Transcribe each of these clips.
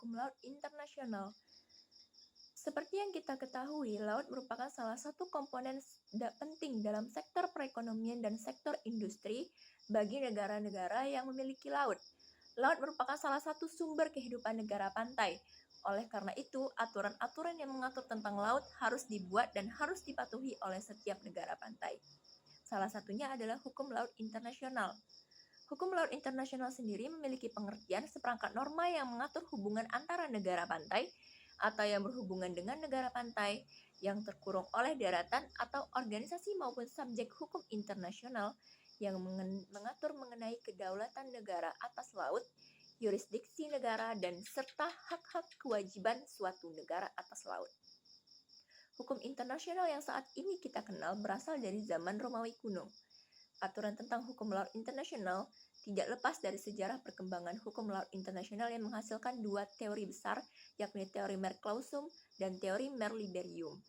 hukum laut internasional. Seperti yang kita ketahui, laut merupakan salah satu komponen penting dalam sektor perekonomian dan sektor industri bagi negara-negara yang memiliki laut. Laut merupakan salah satu sumber kehidupan negara pantai. Oleh karena itu, aturan-aturan yang mengatur tentang laut harus dibuat dan harus dipatuhi oleh setiap negara pantai. Salah satunya adalah hukum laut internasional. Hukum laut internasional sendiri memiliki pengertian seperangkat norma yang mengatur hubungan antara negara pantai atau yang berhubungan dengan negara pantai yang terkurung oleh daratan atau organisasi maupun subjek hukum internasional yang mengatur mengenai kedaulatan negara atas laut, yurisdiksi negara, dan serta hak-hak kewajiban suatu negara atas laut. Hukum internasional yang saat ini kita kenal berasal dari zaman Romawi kuno. Aturan tentang hukum laut internasional tidak lepas dari sejarah perkembangan hukum laut internasional yang menghasilkan dua teori besar, yakni teori Mare Clausum dan teori Mare Liberum.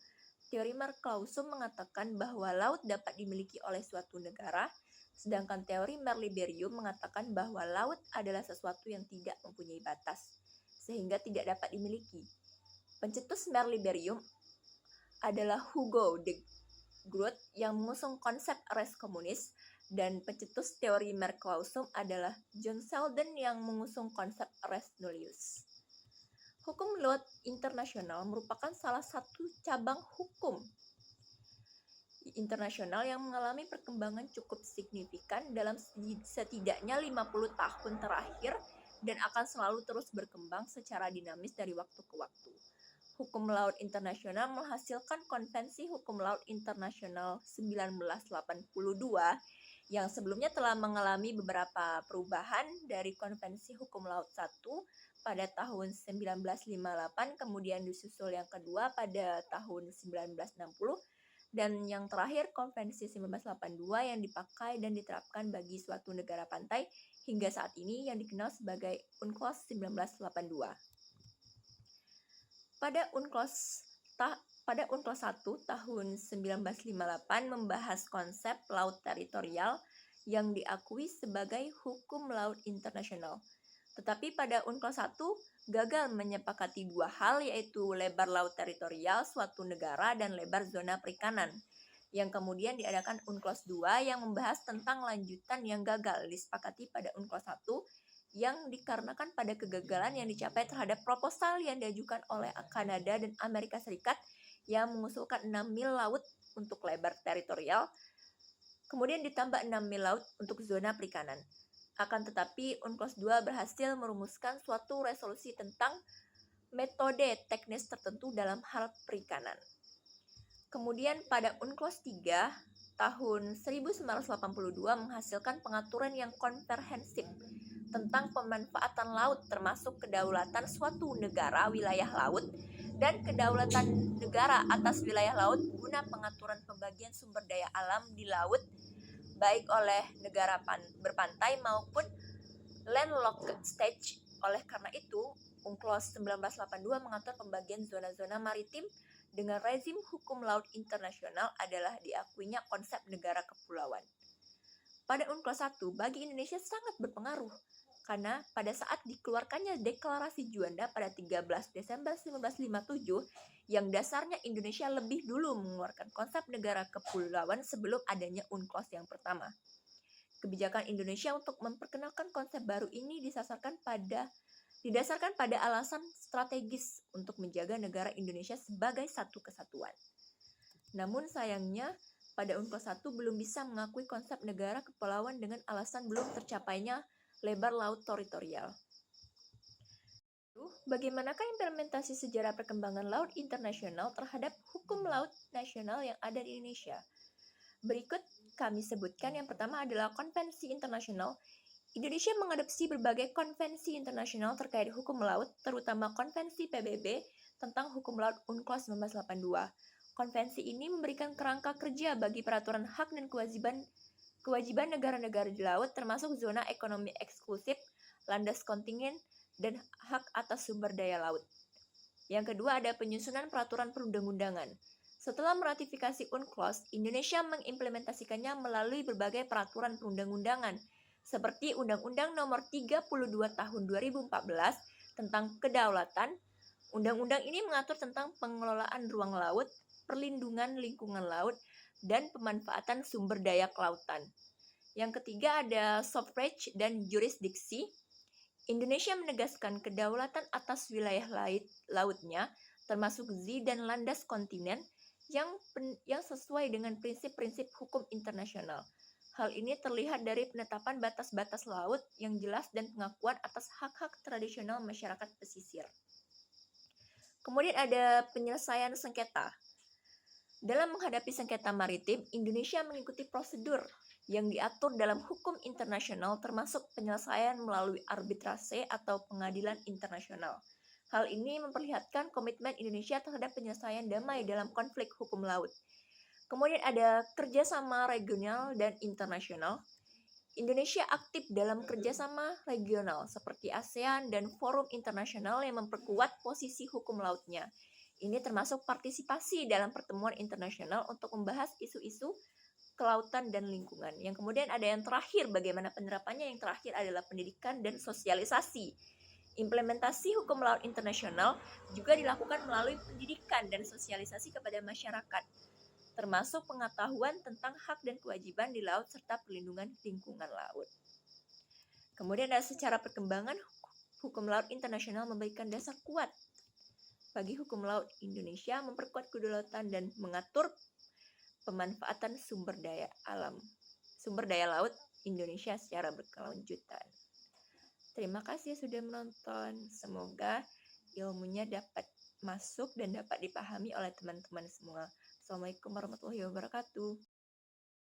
Teori Mare Clausum mengatakan bahwa laut dapat dimiliki oleh suatu negara, sedangkan teori Mare Liberum mengatakan bahwa laut adalah sesuatu yang tidak mempunyai batas, sehingga tidak dapat dimiliki. Pencetus Mare Liberum adalah Hugo de Groot yang mengusung konsep res communis, dan pencetus teori Mare Clausum adalah John Selden yang mengusung konsep res nullius. Hukum laut internasional merupakan salah satu cabang hukum internasional yang mengalami perkembangan cukup signifikan dalam setidaknya 50 tahun terakhir dan akan selalu terus berkembang secara dinamis dari waktu ke waktu. Hukum laut internasional menghasilkan Konvensi Hukum Laut Internasional 1982 yang sebelumnya telah mengalami beberapa perubahan dari Konvensi Hukum Laut 1 pada tahun 1958, kemudian disusul yang kedua pada tahun 1960, dan yang terakhir Konvensi 1982 yang dipakai dan diterapkan bagi suatu negara pantai hingga saat ini yang dikenal sebagai UNCLOS 1982. Pada UNCLOS 1 tahun 1958 membahas konsep laut teritorial yang diakui sebagai hukum laut internasional. Tetapi pada UNCLOS 1 gagal menyepakati dua hal, yaitu lebar laut teritorial suatu negara dan lebar zona perikanan, yang kemudian diadakan UNCLOS 2 yang membahas tentang lanjutan yang gagal disepakati pada UNCLOS 1 yang dikarenakan pada kegagalan yang dicapai terhadap proposal yang diajukan oleh Kanada dan Amerika Serikat yang mengusulkan 6 mil laut untuk lebar teritorial, kemudian ditambah 6 mil laut untuk zona perikanan. Akan tetapi, UNCLOS 2 berhasil merumuskan suatu resolusi tentang metode teknis tertentu dalam hal perikanan. Kemudian pada UNCLOS 3 tahun 1982 menghasilkan pengaturan yang komprehensif tentang pemanfaatan laut termasuk kedaulatan suatu negara wilayah laut dan kedaulatan negara atas wilayah laut guna pengaturan pembagian sumber daya alam di laut baik oleh negara berpantai maupun landlocked state. Oleh karena itu, UNCLOS 1982 mengatur pembagian zona-zona maritim dengan rezim hukum laut internasional adalah diakuinya konsep negara kepulauan. Pada UNCLOS 1 bagi Indonesia sangat berpengaruh karena pada saat dikeluarkannya Deklarasi Juanda pada 13 Desember 1957 yang dasarnya Indonesia lebih dulu mengeluarkan konsep negara kepulauan sebelum adanya UNCLOS yang pertama. Kebijakan Indonesia untuk memperkenalkan konsep baru ini didasarkan pada alasan strategis untuk menjaga negara Indonesia sebagai satu kesatuan. Namun sayangnya pada UNCLOS 1 belum bisa mengakui konsep negara kepulauan dengan alasan belum tercapainya lebar laut teritorial. Bagaimanakah implementasi sejarah perkembangan laut internasional terhadap hukum laut nasional yang ada di Indonesia? Berikut kami sebutkan. Yang pertama adalah konvensi internasional. Indonesia mengadopsi berbagai konvensi internasional terkait hukum laut, terutama konvensi PBB tentang hukum laut UNCLOS 1982. Konvensi ini memberikan kerangka kerja bagi peraturan hak dan kewajiban negara-negara di laut, termasuk zona ekonomi eksklusif, landas kontingen, dan hak atas sumber daya laut. Yang kedua ada penyusunan peraturan perundang-undangan. Setelah meratifikasi UNCLOS, Indonesia mengimplementasikannya melalui berbagai peraturan perundang-undangan, seperti Undang-Undang Nomor 32 Tahun 2014 tentang kedaulatan. Undang-undang ini mengatur tentang pengelolaan ruang laut, perlindungan lingkungan laut, dan pemanfaatan sumber daya kelautan. Yang ketiga ada suffrage dan jurisdiksi. Indonesia menegaskan kedaulatan atas wilayah lautnya, termasuk Z dan landas kontinen, yang sesuai dengan prinsip-prinsip hukum internasional. Hal ini terlihat dari penetapan batas-batas laut yang jelas dan pengakuan atas hak-hak tradisional masyarakat pesisir. Kemudian ada penyelesaian sengketa. Dalam menghadapi sengketa maritim, Indonesia mengikuti prosedur yang diatur dalam hukum internasional termasuk penyelesaian melalui arbitrase atau pengadilan internasional. Hal ini memperlihatkan komitmen Indonesia terhadap penyelesaian damai dalam konflik hukum laut. Kemudian ada kerjasama regional dan internasional. Indonesia aktif dalam kerjasama regional seperti ASEAN dan forum internasional yang memperkuat posisi hukum lautnya. Ini termasuk partisipasi dalam pertemuan internasional untuk membahas isu-isu kelautan dan lingkungan. Yang kemudian ada yang terakhir, bagaimana penerapannya. Yang terakhir adalah pendidikan dan sosialisasi. Implementasi hukum laut internasional juga dilakukan melalui pendidikan dan sosialisasi kepada masyarakat, termasuk pengetahuan tentang hak dan kewajiban di laut serta perlindungan lingkungan laut. Kemudian ada secara perkembangan, hukum laut internasional memberikan dasar kuat bagi hukum laut Indonesia, memperkuat kedaulatan dan mengatur pemanfaatan sumber daya laut Indonesia secara berkelanjutan. Terima kasih sudah menonton. Semoga ilmunya dapat masuk dan dapat dipahami oleh teman-teman semua. Assalamualaikum warahmatullahi wabarakatuh.